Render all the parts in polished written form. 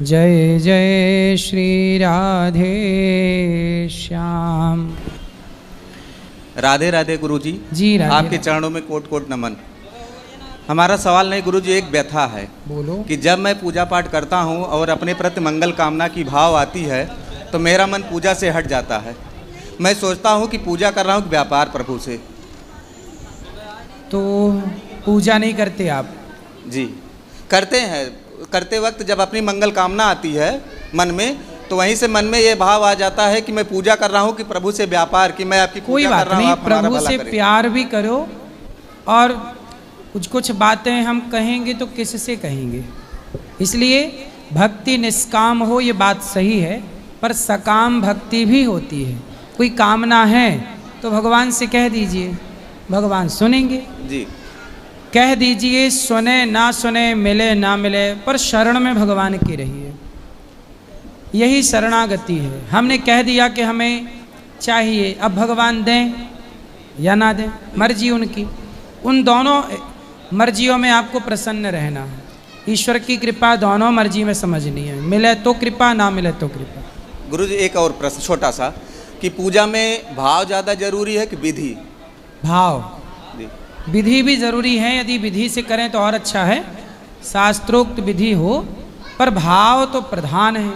जय जय श्री राधे श्याम। राधे राधे गुरुजी। जी राधे आपके राधे। चरणों में कोट कोट नमन। हमारा सवाल नहीं गुरुजी, एक व्यथा है। बोलो। कि जब मैं पूजा पाठ करता हूँ और अपने प्रति मंगल कामना की भाव आती है तो मेरा मन पूजा से हट जाता है। मैं सोचता हूँ कि पूजा कर रहा हूँ व्यापार प्रभु से। तो पूजा नहीं करते आप? जी करते हैं। करते वक्त जब अपनी मंगल कामना आती है मन में, तो वहीं से मन में ये भाव आ जाता है कि मैं पूजा कर रहा हूँ कि प्रभु से व्यापार, कि मैं आपकी कोई पूजा बात कर रहा हूँ, नहीं, आप हमारा प्रभु भला से करें। प्यार भी करो। और कुछ कुछ बातें हम कहेंगे तो किससे कहेंगे, इसलिए भक्ति निष्काम हो ये बात सही है, पर सकाम भक्ति भी होती है। कोई कामना है तो भगवान से कह दीजिए, भगवान सुनेंगे। जी कह दीजिए, सुने ना सुने, मिले ना मिले, पर शरण में भगवान की रहिए। यही शरणागति है। हमने कह दिया कि हमें चाहिए, अब भगवान दें या ना दें, मर्जी उनकी। उन दोनों मर्जियों में आपको प्रसन्न रहना है। ईश्वर की कृपा दोनों मर्जी में समझनी है, मिले तो कृपा, ना मिले तो कृपा। गुरुजी एक और प्रश्न छोटा सा, कि पूजा में भाव ज़्यादा जरूरी है कि विधि? भाव। जी विधि भी जरूरी है, यदि विधि से करें तो और अच्छा है, शास्त्रोक्त विधि हो, पर भाव तो प्रधान है।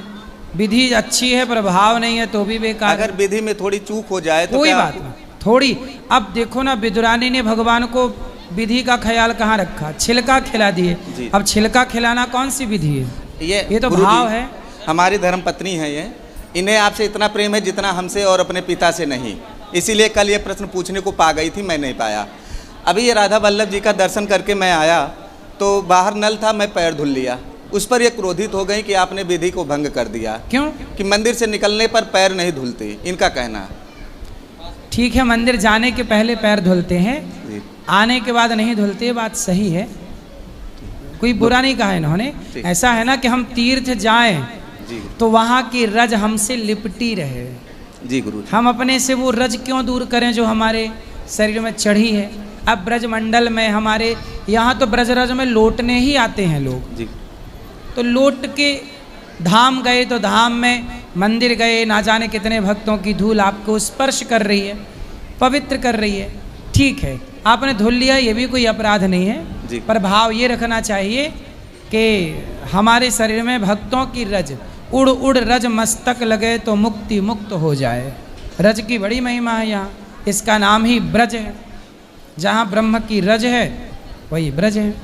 विधि अच्छी है पर भाव नहीं है तो भी बेकार। अगर विधि में थोड़ी चूक हो जाए तो कोई क्या? बात नहीं, थोड़ी। अब देखो ना, विदुरानी ने भगवान को विधि का ख्याल कहाँ रखा, छिलका खिला दिए। जी। अब छिलका खिलाना कौन सी विधि है? ये तो गुरुजी, भाव है। हमारी धर्म पत्नी है ये, इन्हें आपसे इतना प्रेम है जितना हमसे और अपने पिता से नहीं। इसीलिए कल ये प्रश्न पूछने को पा गई थी, मैं नहीं पाया। अभी ये राधा वल्लभ जी का दर्शन करके मैं आया तो बाहर नल था, मैं पैर धुल लिया। उस पर ये क्रोधित हो गई कि आपने विधि को भंग कर दिया। क्यों? कि मंदिर से निकलने पर पैर नहीं धुलते, इनका कहना है। ठीक है, मंदिर जाने के पहले पैर धुलते हैं, जी आने के बाद नहीं धुलते, बात सही है, कोई बुरा नहीं कहा इन्होंने। ठीक। ऐसा है ना कि हम तीर्थ जाएं जी तो वहाँ की रज हमसे लिपटी रहे। जी गुरुजी। हम अपने से वो रज क्यों दूर करें जो हमारे शरीर में चढ़ी है। अब ब्रज मंडल में हमारे यहाँ तो ब्रजरज में लौटने ही आते हैं लोग, जी तो लौट के धाम गए तो धाम में, मंदिर गए, ना जाने कितने भक्तों की धूल आपको स्पर्श कर रही है, पवित्र कर रही है। ठीक है, आपने धुल लिया, ये भी कोई अपराध नहीं है, जी। पर भाव ये रखना चाहिए कि हमारे शरीर में भक्तों की रज उड़ उड़ रज मस्तक लगे तो मुक्ति मुक्त हो जाए। रज की बड़ी महिमा है यहाँ, इसका नाम ही ब्रज है। जहाँ ब्रह्म की रज है वही ब्रज है।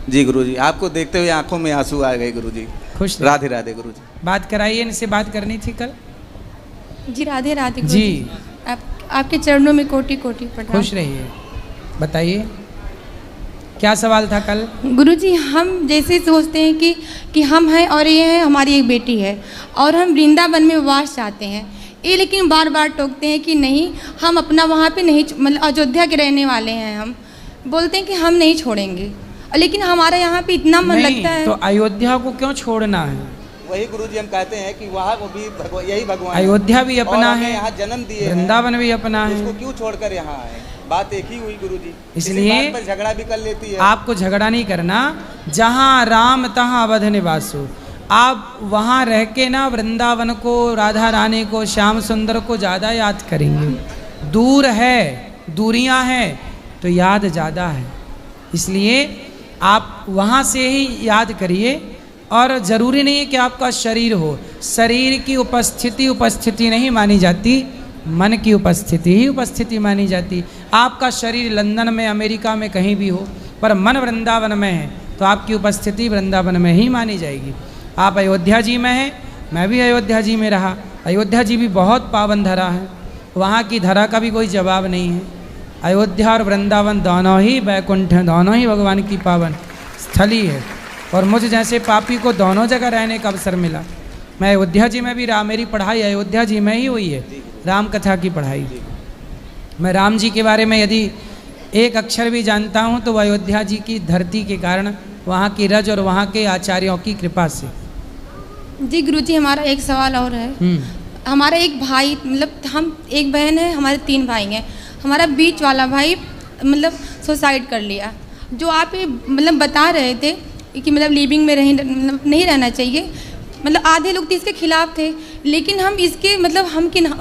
जी गुरुजी, आपको देखते हुए आंखों में आंसू आ गए गुरुजी। खुश रहिए। राधे राधे गुरुजी। बात कराइए, इनसे बात करनी थी कल। जी राधे राधे जी। गुरुजी। आपके चरणों में कोटि कोटि प्रणाम। खुश रहिए। बताइए क्या सवाल था कल? गुरुजी, हम जैसे सोचते हैं कि हम हैं और ये है हमारी एक बेटी है और हम वृंदावन में वास चाहते हैं, ये लेकिन बार बार टोकते हैं कि नहीं, हम अपना वहाँ पे नहीं, मतलब अयोध्या के रहने वाले हैं, हम बोलते हैं कि हम नहीं छोड़ेंगे, लेकिन हमारा यहाँ पे इतना मन नहीं, लगता है। तो अयोध्या को क्यों छोड़ना है? वही गुरुजी हम कहते हैं कि वहाँ वो भी यही भगवान है। अयोध्या भी अपना और हमें है, यहाँ जन्म दिए हैं। वृंदावन भी अपना है, उसको क्यों छोड़कर यहाँ आए? बात एक ही हुई गुरुजी। इसलिए इसी बात पर झगड़ा भी कर लेती है। आपको झगड़ा नहीं करना। जहाँ राम तहाँ अवध निवासो। आप वहाँ रह के ना वृंदावन को, राधा रानी को, श्याम सुंदर को ज़्यादा याद करेंगे। दूर है, दूरियां हैं तो याद ज़्यादा है, इसलिए आप वहाँ से ही याद करिए। और ज़रूरी नहीं है कि आपका शरीर हो, शरीर की उपस्थिति नहीं मानी जाती, मन की उपस्थिति ही उपस्थिति मानी जाती। आपका शरीर लंदन में, अमेरिका में, कहीं भी हो, पर मन वृंदावन में है तो आपकी उपस्थिति वृंदावन में ही मानी जाएगी। आप अयोध्या जी में हैं, मैं भी अयोध्या जी में रहा। अयोध्या जी भी बहुत पावन धरा है, वहाँ की धरा का भी कोई जवाब नहीं है। अयोध्या और वृंदावन दोनों ही बैकुंठ हैं, दोनों ही भगवान की पावन स्थली है। और मुझ जैसे पापी को दोनों जगह रहने का अवसर मिला। मैं अयोध्या जी में भी रहा, मेरी पढ़ाई अयोध्या जी में ही हुई है, राम कथा की पढ़ाई। मैं राम जी के बारे में यदि एक अक्षर भी जानता हूँ तो अयोध्या जी की धरती के कारण, वहाँ की रज और वहाँ के आचार्यों की कृपा से। जी गुरुजी, हमारा एक सवाल और है। हमारा एक भाई, मतलब हम एक बहन है, हमारे 3 भाई हैं। हमारा बीच वाला भाई मतलब सुसाइड कर लिया। जो आप ये मतलब बता रहे थे कि मतलब लिविंग में मतलब नहीं रहना चाहिए, मतलब आधे लोग तो इसके खिलाफ थे, लेकिन हम इसके मतलब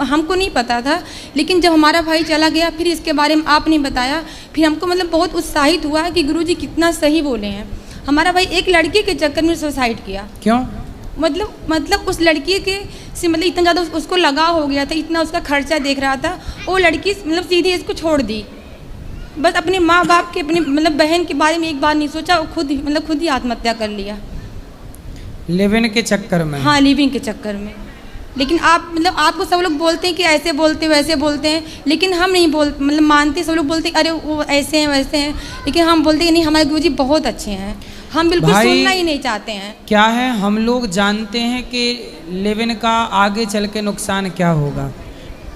हमको नहीं पता था। लेकिन जब हमारा भाई चला गया, फिर इसके बारे में आपने बताया, फिर हमको मतलब बहुत उत्साहित हुआ कि गुरुजी कितना सही बोले हैं। हमारा भाई एक लड़की के चक्कर में सुसाइड किया। क्यों? मतलब उस लड़की के से मतलब इतना ज़्यादा उसको लगाव हो गया था, इतना उसका खर्चा देख रहा था, वो लड़की मतलब सीधे इसको छोड़ दी। बस अपने माँ बाप के, अपने मतलब बहन के बारे में एक बार नहीं सोचा, वो खुद ही आत्महत्या कर लिया। लिविंग के चक्कर में? हाँ, लिविंग के चक्कर में। लेकिन आपको सब लोग बोलते हैं कि ऐसे बोलते वैसे बोलते हैं, लेकिन हम नहीं मतलब मानते। सब लोग बोलते हैं अरे वो ऐसे हैं वैसे हैं, लेकिन हम बोलते हैं नहीं, हमारे गुरुजी बहुत अच्छे हैं, हम बिल्कुल सुनना ही नहीं चाहते हैं। क्या है, हम लोग जानते हैं कि लिविंग का आगे चल के नुकसान क्या होगा।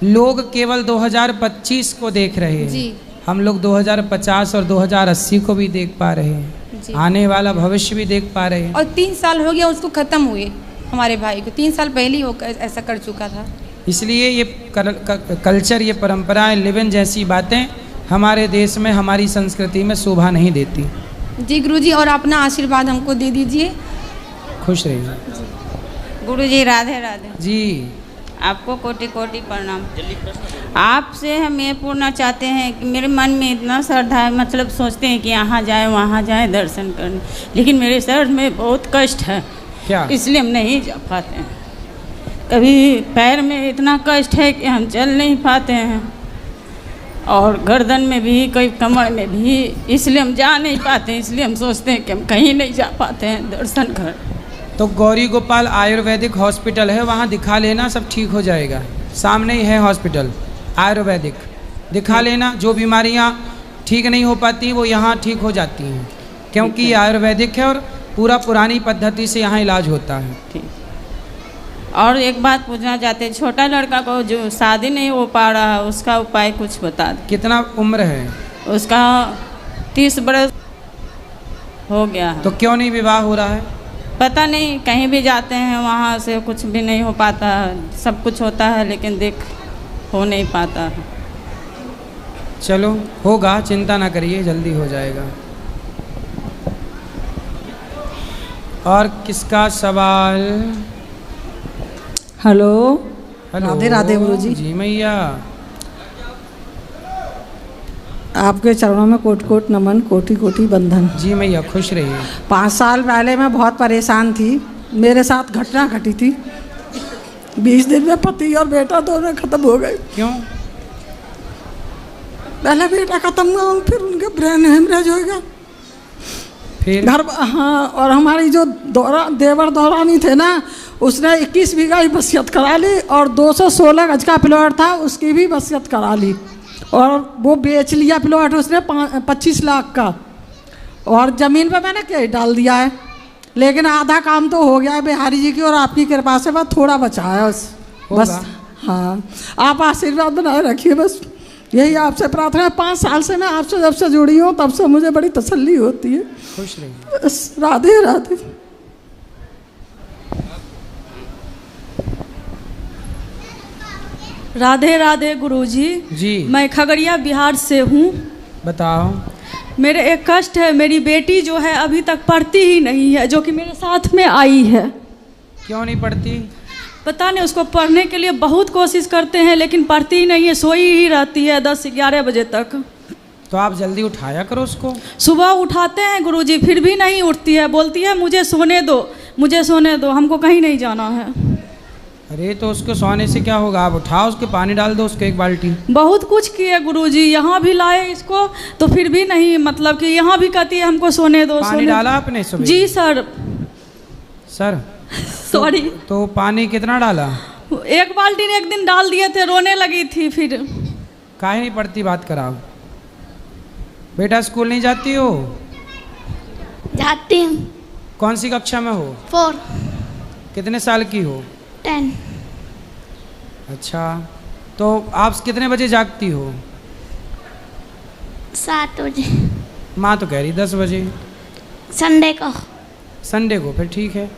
लोग केवल 2025 को देख रहे हैं जी। हम लोग 2050 और 2080 को भी देख पा रहे हैं, आने वाला भविष्य भी देख पा रहे हैं। और 3 साल हो गया उसको ख़त्म हुए, हमारे भाई को 3 साल पहले ही वो ऐसा कर चुका था। इसलिए ये कल्चर, ये परंपराएं, लिविंग जैसी बातें हमारे देश में, हमारी संस्कृति में शोभा नहीं देती। जी गुरुजी, और अपना आशीर्वाद हमको दे दीजिए। खुश रहिए। गुरुजी राधे राधे जी। आपको कोटि कोटि प्रणाम। आपसे हम ये पूछना चाहते हैं कि मेरे मन में इतना श्रद्धा है, मतलब सोचते हैं कि यहाँ जाए वहाँ जाए दर्शन करने, लेकिन मेरे शरीर में बहुत कष्ट है। क्या? इसलिए हम नहीं जा पाते हैं। कभी पैर में इतना कष्ट है कि हम चल नहीं पाते हैं, और गर्दन में भी, कई कमर में भी, इसलिए हम जा नहीं पाते। इसलिए हम सोचते हैं कि हम कहीं नहीं जा पाते हैं दर्शन कर। तो गौरी गोपाल आयुर्वेदिक हॉस्पिटल है, वहाँ दिखा लेना, सब ठीक हो जाएगा। सामने ही है हॉस्पिटल आयुर्वेदिक, दिखा लेना। जो बीमारियाँ ठीक नहीं हो पाती वो यहाँ ठीक हो जाती हैं, क्योंकि ये आयुर्वेदिक है और पूरा पुरानी पद्धति से यहाँ इलाज होता है। ठीक। और एक बात पूछना चाहते हैं, छोटा लड़का को जो शादी नहीं हो पा रहा, उसका उपाय कुछ बता दें। कितना उम्र है उसका? 30 बरस हो गया है। तो क्यों नहीं विवाह हो रहा है? पता नहीं, कहीं भी जाते हैं वहाँ से कुछ भी नहीं हो पाता। सब कुछ होता है लेकिन हो नहीं पाता है। चलो होगा, चिंता ना करिए, जल्दी हो जाएगा। और किसका सवाल? हेलो। हेलो। राधे राधे गुरुजी। जी मैया। आपके चरणों में कोटि कोटि नमन, कोटि कोटि बंधन। जी मैया, खुश रहिए। 5 साल पहले मैं बहुत परेशान थी, मेरे साथ घटना घटी थी। 20 दिन में पति और बेटा दोनों खत्म हो गए। क्यों? पहले बेटा खत्म हुआ, फिर उनके ब्रेन हेमरेज हो गया। फिर घर, हाँ, और हमारी जो देवर दौरानी थे ना, उसने 21 बीघा ही वसीयत करा ली, और 216 गज का प्लॉट था, उसकी भी वसीयत करा ली, और वो बेच लिया प्लॉट उसने 25 लाख का। और ज़मीन पे मैंने क्या डाल दिया है, लेकिन आधा काम तो हो गया है बिहारी जी की और आपकी कृपा से, बस थोड़ा बचा है बस। हाँ, आप आशीर्वाद बनाए रखिए, बस यही आपसे प्रार्थना है। 5 साल से मैं आपसे जब से जुड़ी हूँ तब से मुझे बड़ी तसल्ली होती है। खुश रहिए। बस राधे राधे। राधे राधे गुरुजी। जी। मैं खगड़िया बिहार से हूँ। बताओ। मेरे एक कष्ट है, मेरी बेटी जो है अभी तक पढ़ती ही नहीं है, जो कि मेरे साथ में आई है। क्यों नहीं पढ़ती? पता नहीं, उसको पढ़ने के लिए बहुत कोशिश करते हैं लेकिन पढ़ती ही नहीं है, सोई ही रहती है 10-11 बजे तक। तो आप जल्दी उठाया करो उसको। सुबह उठाते हैं गुरुजी, फिर भी नहीं उठती है, बोलती है मुझे सोने दो, मुझे सोने दो, हमको कहीं नहीं जाना है। अरे तो उसको सोने से क्या होगा, आप उठाओ उसके, पानी डाल दो उसको 1 बाल्टी। बहुत कुछ किए गुरुजी, यहाँ भी लाए इसको तो फिर भी नहीं, मतलब कि यहाँ भी कहती है हमको सोने दो। पानी डाला आपने सुबह? जी सर। Sir sorry. तो पानी कितना डाला? 1 बाल्टी ने एक दिन डाल दिए थे, रोने लगी थी। फिर काहे नहीं पढ़ती, बात कराओ। बेटा स्कूल नहीं जाती हो? जाती हूँ। कौन सी कक्षा में हो? 4। कितने साल की हो? 10। अच्छा, तो आप कितने बजे जागती हो? 7 बजे। माँ तो कह रही 10 बजे। संडे को। संडे को? फिर ठीक है,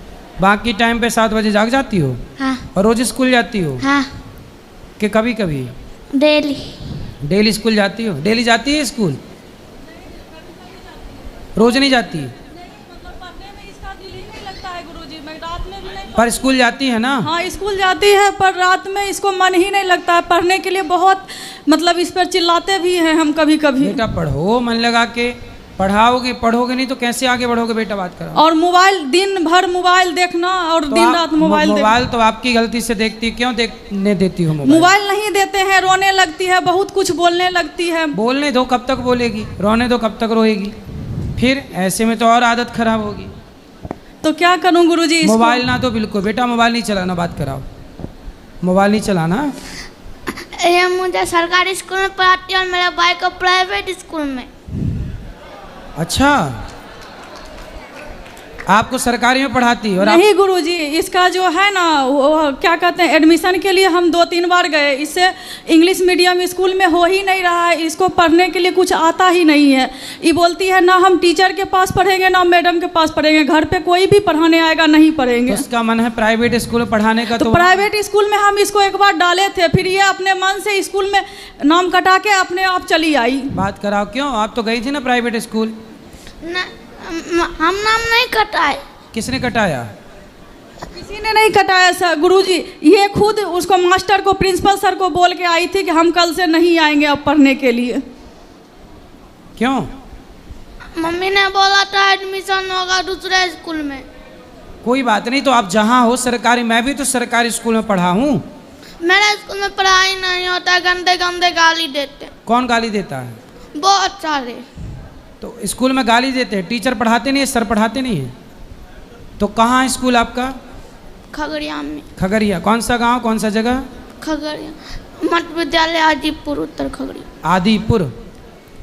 बाकी टाइम पे 7 बजे जाग जाती हो? हाँ। और रोज स्कूल जाती हो? हाँ। कि कभी कभी? डेली। डेली स्कूल जाती हो? डेली जाती है स्कूल? रोज नहीं जाती? मतलब पढ़ने में इसका दिल ही नहीं लगता है गुरुजी। मैं रात में भी नहीं पर स्कूल जाती है ना? हाँ स्कूल जाती है, पर रात में इसको मन ही नहीं लगता है पढ़ने के लिए। बहुत मतलब इस पर चिल्लाते भी हैं हम कभी कभी। बेटा पढ़ो, मन लगा के पढ़ाओगे, पढ़ोगे नहीं तो कैसे आगे बढ़ोगे बेटा, बात करो। और मोबाइल, दिन भर मोबाइल देखना और तो दिन रात मोबाइल मोबाइल तो आपकी गलती से देखती, क्यों देखने देती हो मोबाइल? मोबाइल नहीं देते हैं, रोने लगती है, बहुत कुछ बोलने लगती है। बोलने दो, कब तक बोलेगी? रोने दो, कब तक रोएगी? फिर ऐसे में तो और आदत खराब होगी। तो क्या करूं गुरुजी? मोबाइल ना तो बिल्कुल बेटा, मोबाइल नहीं चलाना, बात कराओ, मोबाइल नहीं चलाना। ये मुझे सरकारी स्कूल में पढ़ाती है और मेरे भाई को प्राइवेट स्कूल में। अच्छा, आपको सरकारी में पढ़ाती और नहीं गुरुजी, इसका जो है ना वो क्या कहते हैं, एडमिशन के लिए हम 2-3 बार गए। इससे इंग्लिश मीडियम स्कूल में हो ही नहीं रहा है, इसको पढ़ने के लिए कुछ आता ही नहीं है। ये बोलती है ना हम टीचर के पास पढ़ेंगे ना मैडम के पास पढ़ेंगे, घर पे कोई भी पढ़ाने आएगा नहीं पढ़ेंगे। तो उसका मन है प्राइवेट स्कूल में पढ़ाने का। तो प्राइवेट स्कूल में हम इसको एक बार डाले थे, फिर ये अपने मन से स्कूल में नाम कटा के अपने आप चली आई। बात कराओ, क्यों? आप तो गई थी ना प्राइवेट स्कूल। हम नाम नहीं कटाए। किसने कटाया? किसी ने नहीं कटाया सर गुरुजी, ये खुद उसको मास्टर को, प्रिंसिपल सर को बोल के आई थी कि हम कल से नहीं आएंगे अब पढ़ने के लिए। क्यों? मम्मी ने बोला था एडमिशन होगा दूसरे स्कूल में। कोई बात नहीं, तो आप जहाँ हो सरकारी, मैं भी तो सरकारी स्कूल में पढ़ा हूँ। मेरे स्कूल में पढ़ाई नहीं होता, गंदे गंदे गाली देते। कौन गाली देता है? बहुत सारे। तो स्कूल में गाली देते हैं, टीचर पढ़ाते नहीं है, सर पढ़ाते नहीं है। तो कहाँ है स्कूल आपका? खगड़िया में। खगड़िया? कौन सा गांव, कौन सा जगह? खगड़िया मध्य विद्यालय आदिपुर, उत्तर खगड़िया। आदिपुर।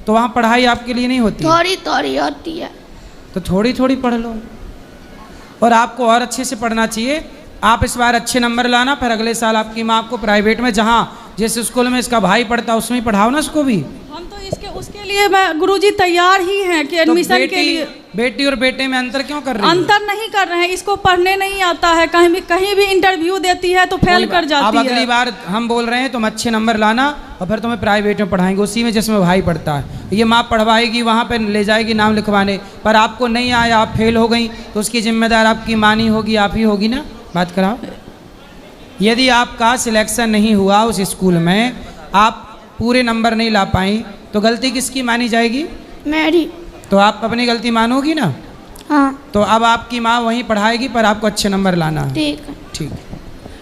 तो वहाँ पढ़ाई आपके लिए नहीं होती? थोड़ी थोड़ी होती है। तो थोड़ी थोड़ी पढ़ लो, और आपको और अच्छे से पढ़ना चाहिए। आप इस बार अच्छे नंबर लाना, फिर अगले साल आपकी माँ आपको प्राइवेट में, जहाँ जिस स्कूल में इसका भाई पढ़ता है उसमें पढ़ाओ ना इसको भी। हम तो उसके लिए मैं गुरुजी तैयार ही हैं कि एडमिशन के लिए। बेटी और बेटे में अंतर क्यों कर रही है? अंतर नहीं कर रहे हैं, इसको पढ़ने नहीं आता है, कहीं भी इंटरव्यू देती है तो फेल कर जाती है। अब अगली बार हम बोल रहे हैं तुम अच्छे नंबर लाना, और फिर तुम्हें प्राइवेट में पढ़ाएंगे, उसी में जिसमें भाई पढ़ता है। ये माँ पढ़वाएगी, वहाँ पर ले जाएगी नाम लिखवाने, पर आपको नहीं आया, आप फेल हो गई, तो उसकी जिम्मेदार आपकी माँ नहीं होगी, आप ही होगी ना। बात कराओ। यदि आपका सिलेक्शन नहीं हुआ उस स्कूल में, आप पूरे नंबर नहीं ला पाई, तो गलती किसकी मानी जाएगी? मेरी। तो आप अपनी गलती मानोगी ना? हाँ। तो अब आपकी माँ वहीं पढ़ाएगी, पर आपको अच्छे नंबर लाना है। ठीक है। ठीक,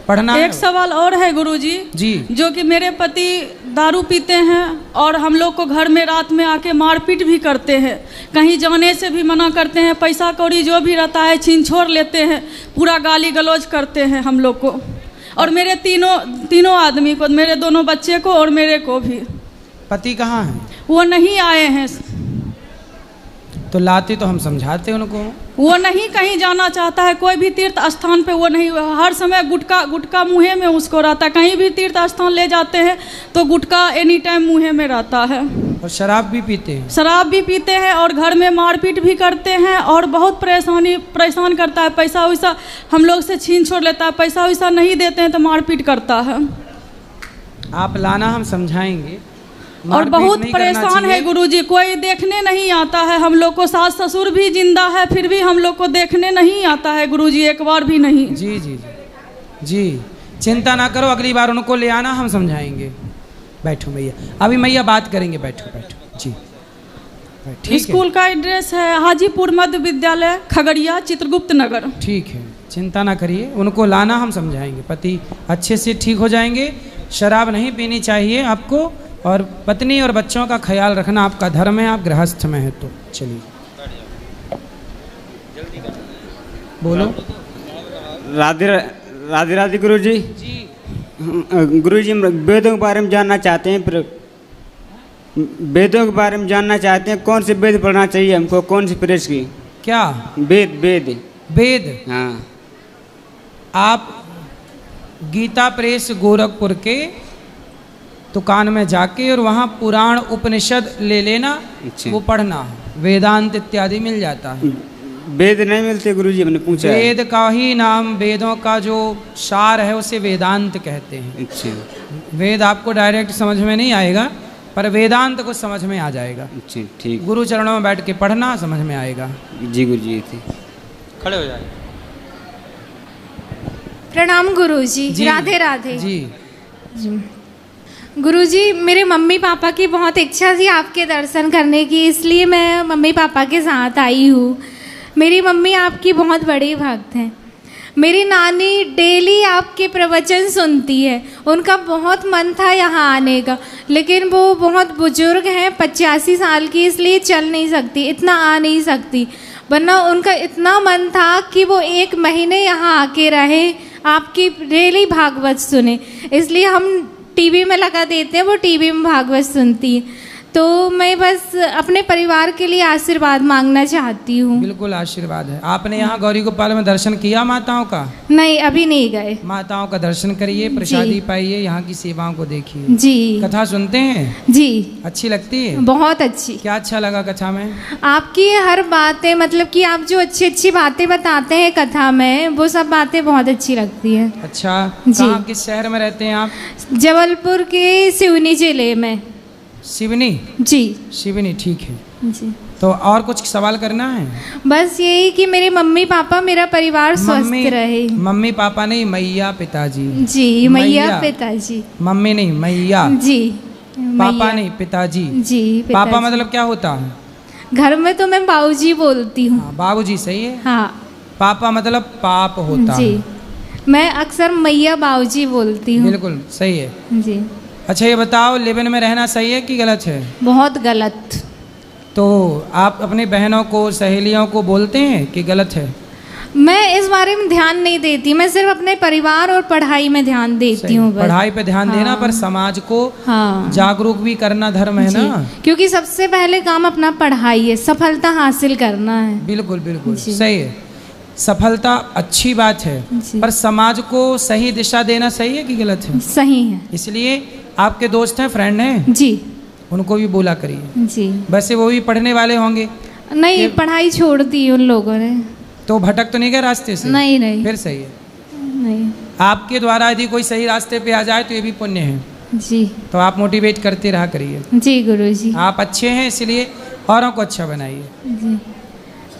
पढ़ना। एक सवाल और है गुरुजी जी, जो कि मेरे पति दारू पीते हैं और हम लोग को घर में रात में आके मारपीट भी करते हैं, कहीं जाने से भी मना करते हैं, पैसा कौड़ी जो भी रहता है छीन छोड़ लेते हैं, पूरा गाली गलौज करते हैं हम लोग को, और मेरे तीनों आदमी को, मेरे दोनों बच्चे को और मेरे को भी। पति कहाँ है? वो नहीं आए हैं। तो लाते तो हम समझाते उनको। वो नहीं कहीं जाना चाहता है, कोई भी तीर्थ स्थान पे वो नहीं, हर समय गुटखा मुँहे में उसको रहता है। कहीं भी तीर्थ स्थान ले जाते हैं तो गुटखा एनी टाइम मुँहे में रहता है। और शराब भी पीते हैं? शराब भी पीते हैं, और घर में मारपीट भी करते हैं, और बहुत परेशान करता है। पैसा वैसा हम लोग से छीन छोड़ लेता है, पैसा वैसा नहीं देते हैं तो मारपीट करता है। आप लाना, हम समझाएंगे। और बहुत परेशान है गुरुजी, कोई देखने नहीं आता है हम लोग को। सास ससुर भी जिंदा है, फिर भी हम लोग को देखने नहीं आता है गुरुजी, एक बार भी नहीं। जी जी जी, चिंता ना करो, अगली बार उनको ले आना, हम समझाएंगे। बैठो मैया, अभी मैया बात करेंगे, बैठो बैठो जी। ठीक, स्कूल का एड्रेस है हाजीपुर मध्य विद्यालय, खगड़िया, चित्रगुप्त नगर। ठीक है, चिंता ना करिए, उनको लाना, हम समझाएंगे। पति अच्छे से ठीक हो जाएंगे। शराब नहीं पीनी चाहिए आपको, और पत्नी और बच्चों का ख्याल रखना आपका धर्म है, आप गृहस्थ में है। तो चलिए बोलो। राधे राधे राधे गुरु जी। गुरु जी, वेदों के बारे में जानना चाहते हैं, वेदों के बारे में जानना चाहते हैं, कौन से वेद पढ़ना चाहिए हमको, कौन सी प्रेस की? क्या वेद? वेद? हाँ। आप गीता प्रेस गोरखपुर के दुकान में जाके और वहाँ पुराण उपनिषद ले लेना। अच्छा। वो पढ़ना, वेदांत इत्यादि मिल जाता है। वेद नहीं मिलते गुरुजी? हमने पूछा। वेद का ही नाम, वेदों का जो सार है उसे वेदांत कहते हैं। अच्छा। वेद आपको डायरेक्ट समझ में नहीं आएगा, पर वेदांत को समझ में आ जाएगा। अच्छा, ठीक। गुरु चरणों में बैठ के पढ़ना, समझ में आएगा। जी गुरुजी। खड़े हो जाए। प्रणाम गुरुजी। जी। राधे राधे जी। गुरुजी, मेरे मम्मी पापा की बहुत इच्छा थी आपके दर्शन करने की, इसलिए मैं मम्मी पापा के साथ आई हूँ। मेरी मम्मी आपकी बहुत बड़ी भक्त हैं। मेरी नानी डेली आपके प्रवचन सुनती है। उनका बहुत मन था यहाँ आने का, लेकिन वो बहुत बुजुर्ग हैं, 85 साल की, इसलिए चल नहीं सकती, इतना आ नहीं सकती। वरना उनका इतना मन था कि वो 1 महीने यहाँ आके रहे, आपकी डेली भागवत सुने। इसलिए हम टीवी में लगा देते हैं, वो टीवी में भागवत सुनती है। तो मैं बस अपने परिवार के लिए आशीर्वाद मांगना चाहती हूँ। बिल्कुल आशीर्वाद है। आपने यहाँ गौरी गोपाल में दर्शन किया माताओं का? नहीं, अभी नहीं गए। माताओं का दर्शन करिए, प्रसादी पाइए, यहाँ की सेवाओं को देखिए। जी। कथा सुनते हैं? जी। अच्छी लगती है? बहुत अच्छी। क्या अच्छा लगा कथा में? आपकी हर बातें, मतलब कि आप जो अच्छी अच्छी बातें बताते हैं कथा में, वो सब बातें बहुत अच्छी लगती हैं। अच्छा, जी। कहाँ किस शहर में रहते हैं आप? जबलपुर के सिवनी जिले में। सिवनी? जी। सिवनी, ठीक है जी। तो और कुछ सवाल करना है? बस यही कि मेरे मम्मी पापा, मेरा परिवार स्वस्थ रहे। मम्मी पापा नहीं, मैया पिताजी। जी, मैया पिताजी। मम्मी नहीं, मैया। जी। पापा मैया। नहीं, पिताजी। जी, पापा पिताजी। मतलब क्या होता है? घर में तो मैं बाबूजी बोलती हूँ। बाबूजी, सही है। हाँ। पापा मतलब पाप होता जी। है। मैं अक्सर मैया बाबूजी बोलती हूँ। बिल्कुल सही है। जी। अच्छा, ये बताओ, लिव-इन में रहना सही है कि गलत है? बहुत गलत। तो आप अपनी बहनों को, सहेलियों को बोलते हैं कि गलत है? मैं इस बारे में ध्यान नहीं देती, मैं सिर्फ अपने परिवार और पढ़ाई में ध्यान देती हूँ बस। पढ़ाई पे ध्यान देना, हाँ। पर समाज को हाँ। जागरूक भी करना धर्म है जी। ना। क्योंकि सबसे पहले काम अपना पढ़ाई है, सफलता हासिल करना है। बिल्कुल बिल्कुल जी। सही है। सफलता अच्छी बात है, जी। पर समाज को सही दिशा देना सही है कि गलत है? सही है। इसलिए आपके दोस्त हैं, फ्रेंड हैं? जी। उनको भी बोला करिए। जी। वैसे वो भी पढ़ने वाले होंगे? नहीं, पढ़ाई छोड़ दी उन लोगों ने। तो भटक तो नहीं गए रास्ते से? नहीं नहीं। फिर सही है। नहीं। आपके द्वारा यदि कोई सही रास्ते पे आ जाए तो ये भी पुण्य है। जी। तो आप मोटिवेट करते रहा करिए। जी गुरुजी। आप अच्छे हैं, इसलिए औरों को अच्छा बनाइए। जी।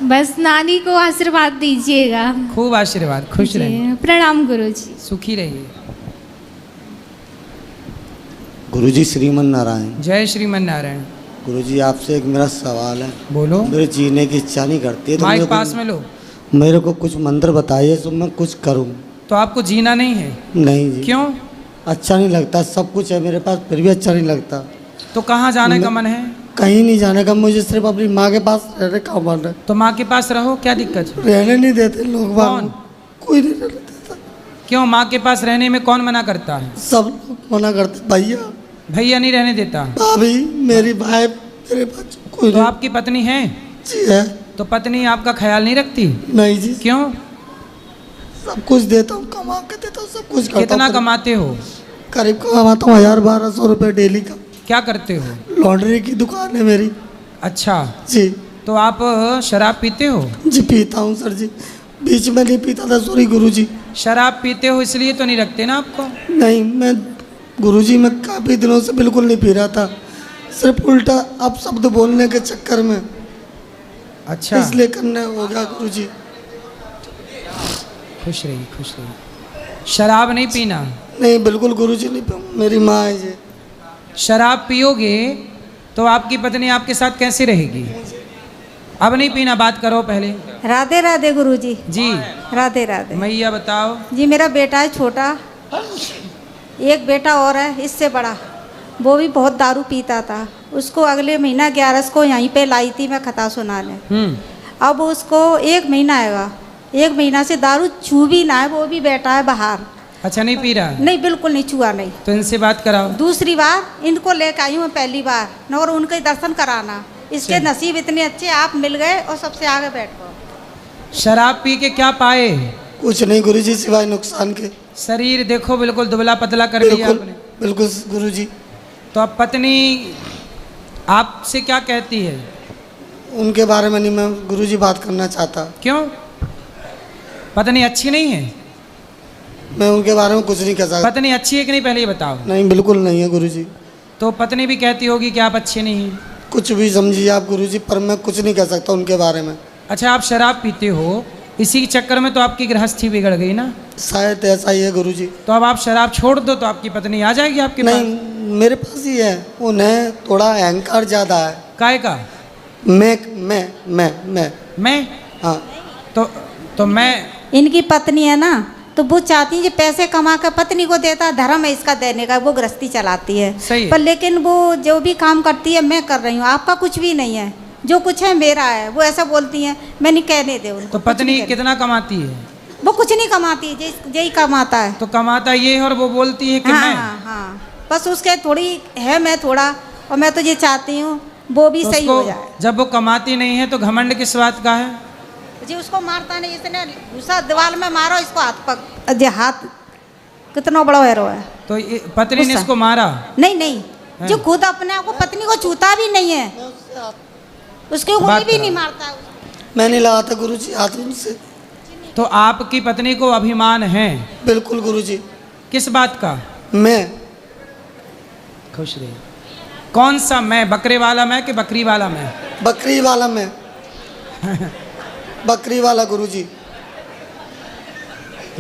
बस नानी को आशीर्वाद दीजिएगा। खूब आशीर्वाद, खुश जी। रहिए। प्रणाम गुरुजी। सुखी रहिए। गुरुजी श्रीमन नारायण। जय श्रीमन नारायण। गुरुजी आपसे एक मेरा सवाल है। बोलो। मेरे जीने की इच्छा नहीं करती है, तो माइक पास में लो। मेरे को कुछ मंत्र बताइए तो मैं कुछ करूं। तो आपको जीना नहीं है? नहीं जी। क्यों? अच्छा नहीं लगता, सब कुछ है मेरे पास, फिर भी अच्छा नहीं लगता। तो कहाँ जाने का मन है? कहीं नहीं जाने का, मुझे सिर्फ अपनी माँ के पास रहने का मन है। तो माँ के पास रहो, क्या दिक्कत है? रहने नहीं देते लोग। कौन? कोई नहीं रहने देता। क्यों? माँ के पास रहने में कौन मना करता है? सब लोग मना करते। भैया, भैया नहीं रहने देता? भाभी, मेरी भाई, मेरे बच्चे, कोई तो नहीं। आपकी पत्नी है? जी है। तो पत्नी आपका ख्याल नहीं रखती? नहीं जी। क्यों? सब कुछ देता हूँ, कमा के देता हूँ, सब कुछ करता हूँ। कितना कमाते हो? करीब कमाता हूँ 1000-1200 रुपये डेली का। क्या करते हो? लॉन्ड्री की दुकान है मेरी। अच्छा जी। तो आप शराब पीते हो? जी पीता हूँ सर जी, बीच में नहीं पीता था, सॉरी गुरुजी। शराब पीते हो इसलिए तो नहीं रखते ना आपको? नहीं, मैं गुरुजी मैं काफ़ी दिनों से बिल्कुल नहीं पी रहा था, सिर्फ उल्टा अब शब्द बोलने के चक्कर में। अच्छा, इसलिए करने हो गया गुरुजी। खुश रहिए, खुश रहिए। शराब नहीं पीना? नहीं बिल्कुल गुरुजी नहीं पीऊँ, मेरी माँ है जी। शराब पियोगे तो आपकी पत्नी आपके साथ कैसे रहेगी? अब नहीं पीना, बात करो पहले। राधे राधे गुरुजी। जी राधे राधे। मैया बताओ। जी मेरा बेटा है छोटा, एक बेटा और है इससे बड़ा, वो भी बहुत दारू पीता था। उसको अगले महीना 11 को यहीं पे लाई थी मैं कथा सुनाने। अब उसको 1 महीना आएगा, 1 महीना से दारू छू भी ना है, वो भी बैठा है बाहर। अच्छा, नहीं पी रहा? नहीं बिल्कुल नहीं छुआ नहीं। तो इनसे बात कराओ। दूसरी बार इनको लेकर आई हूँ पहली बार न, और उनके दर्शन कराना। इसके नसीब इतने अच्छे, आप मिल गए और सबसे आगे बैठ गए। शराब पी के क्या पाए? कुछ नहीं गुरुजी सिवाय नुकसान के। शरीर देखो बिल्कुल दुबला पतला कर लिया आपने। बिल्कुल गुरुजी। तो अब पत्नी आपसे क्या कहती है? उनके बारे में नहीं मैं गुरुजी बात करना चाहता। क्यों? पत्नी अच्छी नहीं है? मैं उनके बारे में कुछ नहीं कह सकता। पत्नी अच्छी है कि नहीं पहले ये बताओ। नहीं बिल्कुल नहीं है गुरुजी। तो पत्नी भी कहती होगी कि आप अच्छे नहीं हैं। कुछ भी समझिए आप गुरुजी, पर मैं कुछ नहीं कह सकता उनके बारे में। अच्छा, आप शराब पीते हो इसी चक्कर में तो आपकी गृहस्थी बिगड़ गई ना। शायद ऐसा ही है गुरुजी। तो अब आप शराब छोड़ दो तो आपकी पत्नी आ जाएगी आपके पास। नहीं, मेरे पास ही है। उन्हें थोड़ा अहंकार ज़्यादा है। काय का? मैं हाँ। तो मैं इनकी पत्नी है ना, तो वो चाहती है कि पैसे कमा कर पत्नी को देता, धर्म है इसका देने का, वो गृहस्थी चलाती है। सही है। पर लेकिन वो जो भी काम करती है मैं कर रही हूँ, आपका कुछ भी नहीं है, जो कुछ है मेरा है। वो ऐसा बोलती हैं, मैं नहीं कहने दे उनको। तो पत्नी कितना कमाती है? वो कुछ नहीं कमाती, यही कमाता है। तो कमाता ये है और वो बोलती है कि हाँ, मैं। हाँ, बस उसके थोड़ी है, मैं थोड़ा, और मैं तो ये चाहती हूँ वो भी तो सही हो जाए। जब वो कमाती नहीं है तो घमंड किस बात का है? जी उसको मारता नहीं, इसने घुसा दीवार में मारो इसको, हाथ कितना बड़ा हैरो है। तो पत्नी ने इसको मारा? नहीं, जो खुद अपने आप को पत्नी को छूता भी नहीं है, उसके ऊपर भी नहीं मारता। मैं नहीं लगाता गुरुजी हाथ उनसे। तो आपकी पत्नी को अभिमान है? बिल्कुल गुरुजी। किस बात का? मैं खुश रही। कौन सा मैं? बकरे वाला मैं कि बकरी वाला मैं? बकरी वाला मैं। बकरी वाला गुरुजी।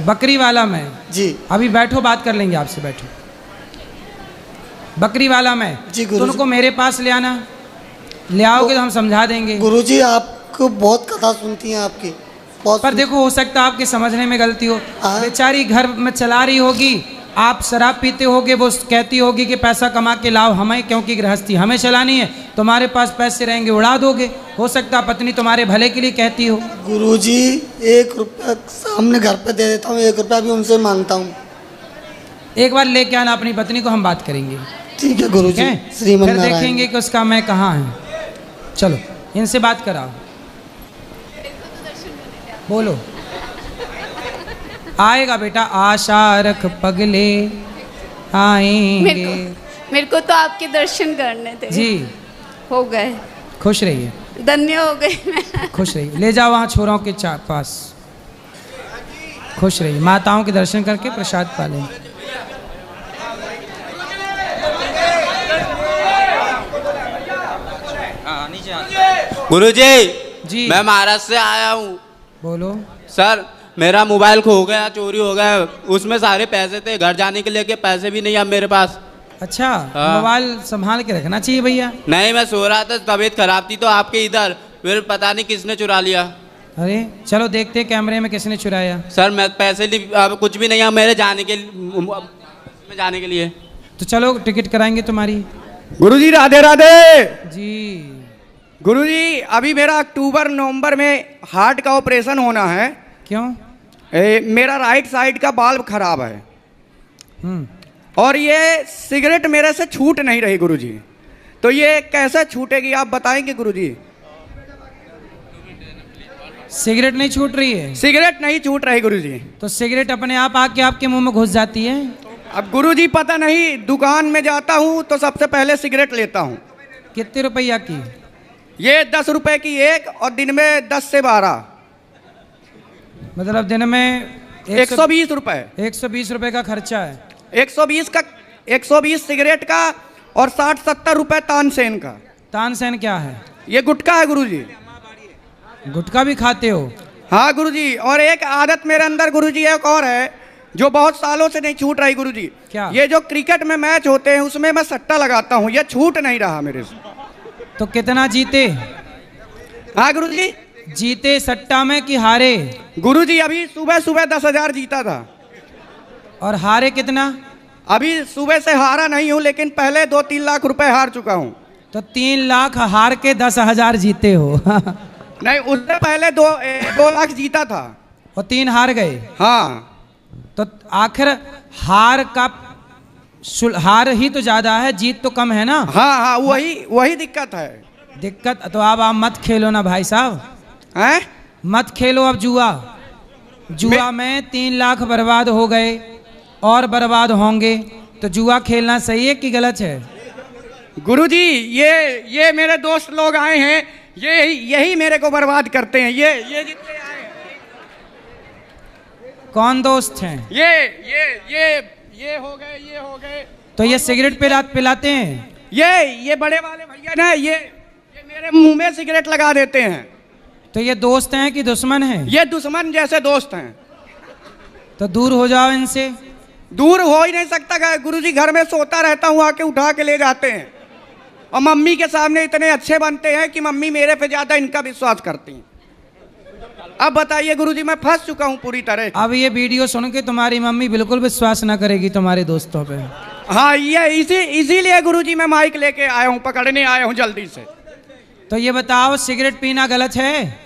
बकरी वाला मैं जी। अभी बैठो, बात कर लेंगे आपसे, बैठो। बकरी वाला मैं जी गुरुजी। तुमको मेरे पास ले आना, ले आओगे तो हम समझा देंगे। गुरुजी आपको बहुत कथा सुनती हैं आपकी, बहुत। पर देखो हो सकता है आपके समझने में गलती हो। बेचारी घर में चला रही होगी, आप शराब पीते होगे, वो कहती होगी कि पैसा कमा के लाओ हमें, क्योंकि गृहस्थी हमें चलानी है, तुम्हारे पास पैसे रहेंगे उड़ा दोगे। हो सकता है पत्नी तुम्हारे भले के लिए कहती हो। गुरुजी 1 रुपया सामने घर पे दे देता हूँ, 1 रुपया भी उनसे मांगता हूँ। एक बार लेके आना अपनी पत्नी को, हम बात करेंगे। ठीक है गुरुजी। श्रीमन फिर नारायण। देखेंगे कि उसका मैं कहाँ है। चलो इनसे बात कराओ, बोलो। आएगा बेटा, आशा रख पगले आएंगे। मेरे को तो आपके दर्शन करने थे जी। हो गए। खुश रहिए, धन्य हो गई मैं। खुश रहिए। ले जाओ वहाँ छोरों के पास। खुश रहिए, माताओं के दर्शन करके प्रसाद पालें। गुरुजी जी, मैं महाराष्ट्र से आया हूँ। बोलो। सर मेरा मोबाइल खो गया, चोरी हो गया, उसमें सारे पैसे थे, घर जाने के लिए के पैसे भी नहीं अब मेरे पास। अच्छा, मोबाइल संभाल के रखना चाहिए भैया। नहीं, मैं सो रहा था, तबीयत खराब थी तो आपके इधर, फिर पता नहीं किसने चुरा लिया। अरे चलो देखते कैमरे में किसने चुराया। सर मैं पैसे अब कुछ भी नहीं है मेरे जाने के लिए। तो चलो टिकट कराएंगे तुम्हारी। गुरुजी राधे राधे जी। गुरुजी अभी मेरा अक्टूबर नवंबर में हार्ट का ऑपरेशन होना है। क्यों? मेरा राइट साइड का बाल्ब खराब है और ये सिगरेट मेरे से छूट नहीं रही गुरुजी, तो ये कैसे छूटेगी आप बताएंगे गुरुजी? सिगरेट नहीं छूट रही है? सिगरेट नहीं छूट रही गुरुजी। तो सिगरेट अपने आप आके आपके मुंह में घुस जाती है? अब गुरुजी पता नहीं, दुकान में जाता हूँ तो सबसे पहले सिगरेट लेता हूँ। कितने रुपया की? ये 10 रुपए की एक, और दिन में 10 से 12। मतलब दिन में 120 रुपए। 120 रुपए का खर्चा है। 120 सिगरेट का और 60-70 रुपए तानसेन का। तानसेन क्या है? ये गुटखा है गुरुजी। गुटखा भी खाते हो? हाँ गुरुजी, और एक आदत मेरे अंदर गुरुजी एक और है जो बहुत सालों से नहीं छूट रही गुरुजी। क्या? ये जो क्रिकेट में मैच होते हैं उसमें मैं सट्टा लगाता हूँ, ये छूट नहीं रहा मेरे से। तो कितना जीते? हाँ गुरुजी। जीते सट्टा में कि हारे? गुरुजी अभी सुबह 10,000 जीता था। और हारे कितना? अभी सुबह से हारा नहीं हूँ, लेकिन पहले 2-3 लाख रुपए हार चुका हूँ। तो 3 लाख हार के 10,000 जीते हो? नहीं, उससे पहले 2 लाख जीता था और 3 हार गए। हाँ, तो आखिर हार ही तो ज्यादा है, जीत तो कम है ना? हाँ, वही दिक्कत है। दिक्कत तो अब आप मत खेलो ना भाई साहब, हैं? मत खेलो अब जुआ में 3 लाख बर्बाद हो गए और बर्बाद होंगे, तो जुआ खेलना सही है कि गलत है? गुरुजी ये मेरे दोस्त लोग आए हैं, यही मेरे को बर्बाद करते हैं। ये जितने आए हैं। कौन दोस्त हैं? ये हो गए। तो ये सिगरेट पिलाते हैं? ये बड़े वाले भैया ना, ये मेरे मुंह में सिगरेट लगा देते हैं। तो ये दोस्त हैं कि दुश्मन हैं? ये दुश्मन जैसे दोस्त हैं। तो दूर हो जाओ इनसे। दूर हो ही नहीं सकता गुरुजी, घर में सोता रहता हूँ, आके उठा के ले जाते हैं और मम्मी के सामने इतने अच्छे बनते हैं कि मम्मी मेरे पे ज्यादा इनका विश्वास करती हैं। अब बताइए गुरुजी, मैं फंस चुका हूँ पूरी तरह। अब ये वीडियो सुन के तुम्हारी मम्मी बिल्कुल विश्वास ना करेगी तुम्हारे दोस्तों पे। हाँ, ये इसीलिए गुरुजी मैं माइक लेके आया हूँ, पकड़ने आया हूँ जल्दी से। तो ये बताओ, सिगरेट पीना गलत है?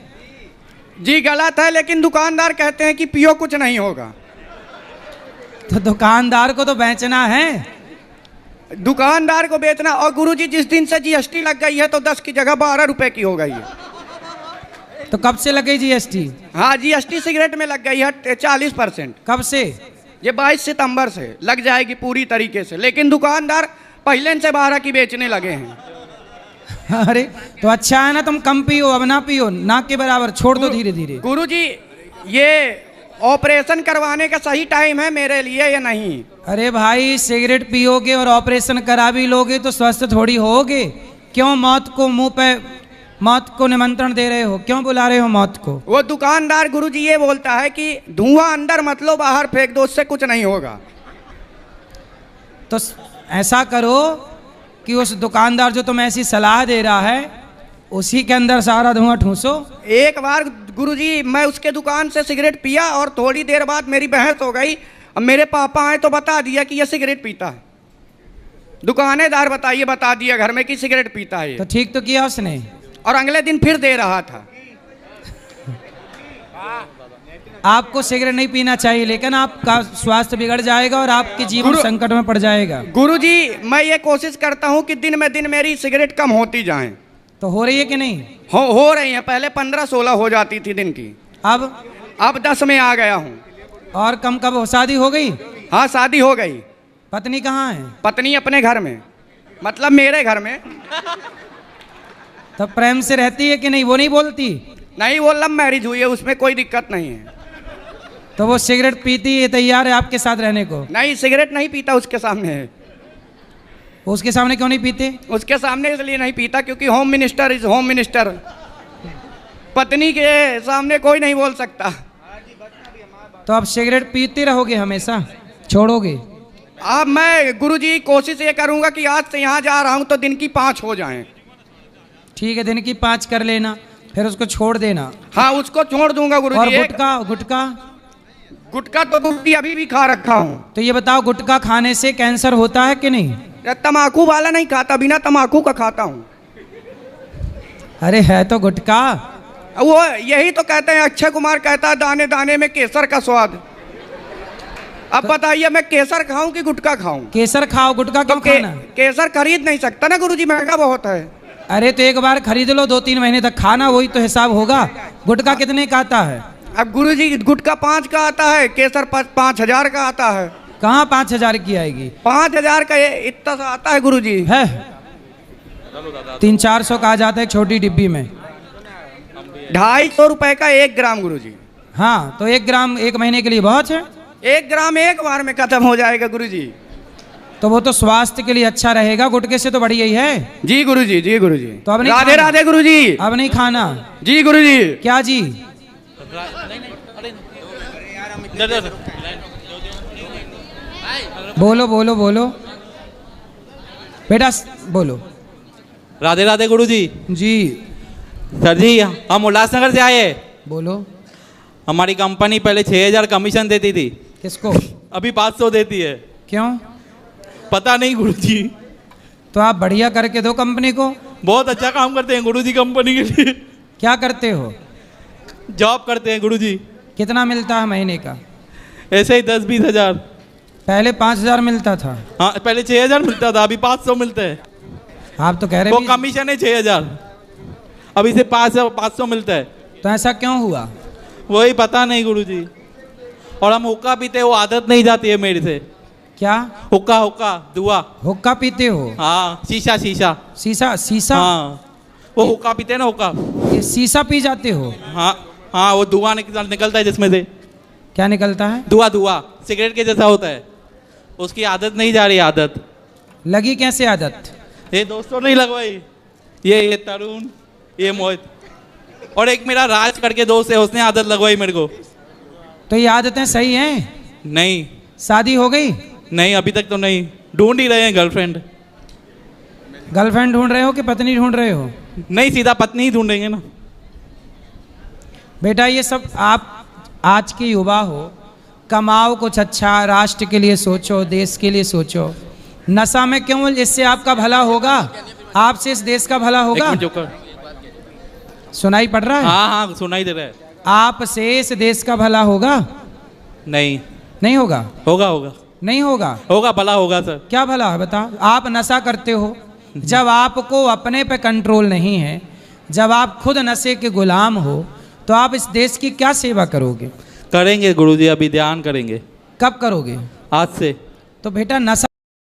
जी गलत है, लेकिन दुकानदार कहते हैं कि पियो कुछ नहीं होगा। तो दुकानदार को तो बेचना है। दुकानदार को बेचना। और गुरुजी जिस दिन से जीएसटी लग गई है तो 10 की जगह 12 रुपए की हो गई है। तो कब से लग गई जीएसटी? हाँ, जीएसटी सिगरेट में लग गई है 40%। कब से? ये 22 सितंबर से लग जाएगी पूरी तरीके से, लेकिन दुकानदार पहले से 12 की बेचने लगे हैं। अरे तो अच्छा है ना, तुम कम पियो, अब ना पियो, ना के बराबर छोड़ दो धीरे धीरे। गुरुजी, ये ऑपरेशन करवाने का सही टाइम है मेरे लिए या नहीं? अरे भाई, सिगरेट पियोगे और ऑपरेशन करा भी लोगे तो स्वस्थ थोड़ी होगे। क्यों मौत को मुंह पे, मौत को निमंत्रण दे रहे हो? क्यों बुला रहे हो मौत को? वो दुकानदार गुरुजी ये बोलता है कि धुआं अंदर मत लो, बाहर फेंक दो, उससे कुछ नहीं होगा। तो ऐसा करो कि उस दुकानदार जो तुम्हें ऐसी सलाह दे रहा है उसी के अंदर सारा धुआं ठूसो। एक बार गुरुजी मैं उसके दुकान से सिगरेट पिया और थोड़ी देर बाद मेरी बहस हो गई। अब मेरे पापा आए तो बता दिया कि ये सिगरेट पीता है। दुकानेदार बता दिया घर में कि सिगरेट पीता है। तो ठीक तो किया उसने, और अगले दिन फिर दे रहा था। आपको सिगरेट नहीं पीना चाहिए, लेकिन आपका स्वास्थ्य बिगड़ जाएगा और आपके जीवन संकट में पड़ जाएगा। गुरुजी, मैं ये कोशिश करता हूँ कि दिन में दिन मेरी सिगरेट कम होती जाए। तो हो रही है कि नहीं? हो रही है। पहले 15-16 हो जाती थी दिन की, अब 10 में आ गया हूँ। और कम कब हो? शादी हो गई? हाँ, शादी हो गई। पत्नी कहाँ है? पत्नी अपने घर में, मतलब मेरे घर में। तो प्रेम से रहती है कि नहीं? वो नहीं बोलती? नहीं, वो लव मैरिज हुई है, उसमें कोई दिक्कत नहीं है। तो वो सिगरेट पीती है, तैयार है आपके साथ रहने को? नहीं, सिगरेट नहीं पीता उसके सामने है। उसके सामने क्यों नहीं पीते? उसके सामने इसलिए नहीं पीता क्योंकि home minister is home minister. पत्नी के सामने कोई नहीं बोल सकता। तो आप सिगरेट पीते रहोगे हमेशा, छोड़ोगे? अब मैं गुरुजी कोशिश ये करूंगा कि आज से यहाँ जा रहा हूँ तो दिन की 5 हो जाएं। ठीक है, दिन की 5 कर लेना, फिर उसको छोड़ देना। हाँ, उसको छोड़ दूंगा गुरुजी। और गुटखा? गुटखा तो गुरुजी अभी भी खा रखा हूँ। तो ये बताओ, गुटखा खाने से कैंसर होता है कि नहीं? तम्बाकू वाला नहीं खाता, बिना तम्बाकू का खाता हूँ। अरे है तो गुटखा। वो यही तो कहते हैं, अक्षय कुमार कहता है दाने दाने में केसर का स्वाद। अब बताइए मैं केसर खाऊं कि गुटखा खाऊं? केसर खाओ, गुटखा क्यों खाना? केसर खरीद नहीं सकता ना गुरुजी, महंगा बहुत है। अरे तो एक बार खरीद लो, 2-3 महीने तक खाना, वही तो हिसाब होगा। गुटखा कितने का आता है? अब गुरुजी गुटखा 5 का आता है, केसर 5000 का आता है। कहाँ 5000 की आएगी? 5000 का इतना सा आता है गुरुजी। है 300-400 का आ जाता है छोटी डिब्बी में। 250 रुपए का 1 ग्राम गुरुजी। हाँ, तो 1 ग्राम 1 महीने के लिए बहुत है। 1 ग्राम एक बार में खत्म हो जाएगा गुरुजी। तो वो तो स्वास्थ्य के लिए अच्छा रहेगा, गुटखे से तो बढ़िया ही है। जी गुरुजी, जी गुरुजी। तो अब नहीं राधे राधे गुरुजी। अब नहीं खाना? जी गुरुजी। क्या जी? बोलो बोलो बोलो बेटा, बोलो। राधे राधे गुरुजी। जी सर जी, हम उल्लासनगर से आए। बोलो। हमारी कंपनी पहले 6000 कमीशन देती थी। किसको? अभी 500 देती है। क्यों? पता नहीं गुरुजी। तो आप बढ़िया करके दो कंपनी को। बहुत अच्छा काम करते हैं गुरुजी कंपनी के लिए। क्या करते हो? जॉब करते हैं गुरुजी। कितना मिलता है महीने का? ऐसे ही 10-20 हजार। पहले 5000 मिलता था। हाँ, पहले 6000 मिलता था, अभी 500 मिलते हैं। आप तो कह रहे वो कमीशन है 6000, अभी से 500 मिलता है। तो ऐसा क्यों हुआ? वही पता नहीं गुरुजी। और हम हुक्का पीते हैं, वो आदत नहीं जाती है मेरे से। क्या? हुक्का दुआ। हुक्का पीते हो? हाँ, शीशा। शीशा? हाँ, वो हुक्का पीते हैं ना, हुक्का। ये शीशा पी जाते हो? हाँ, वो धुआं निकलता है जिसमें से। क्या निकलता है? धुआं सिगरेट के जैसा होता है। उसकी आदत नहीं जा रही। आदत लगी कैसे आदत? ये दोस्तों नहीं लगवाई, ये तरुण, ये मोहित। और एक मेरा राज करके दोस्त है, उसने आदत लगवाई मेरे को। तो ये आदतें सही हैं? नहीं। शादी हो गई? नहीं, अभी तक तो नहीं। ढूंढ ही रहे हैं गर्लफ्रेंड। गर्लफ्रेंड ढूंढ रहे हो कि पत्नी ढूंढ रहे हो? नहीं, सीधा पत्नी ही ढूंढेंगे ना। बेटा ये सब आप आज के युवा हो, कमाओ कुछ अच्छा, राष्ट्र के लिए सोचो, देश के लिए सोचो। नशा में क्यों? इससे आपका भला होगा, आपसे इस देश का भला होगा। सुनाई पड़ रहा है? हाँ हाँ सुनाई दे रहा है। आपसे इस देश का भला होगा? नहीं। नहीं होगा? होगा होगा। नहीं होगा? होगा, भला होगा सर। क्या भला है बता? आप नशा करते हो, जब आपको अपने पे कंट्रोल नहीं है, जब आप खुद नशे के गुलाम हो, तो आप इस देश की क्या सेवा करोगे? करेंगे गुरुजी, अभी ध्यान करेंगे। कब करोगे? आज से। तो बेटा नशा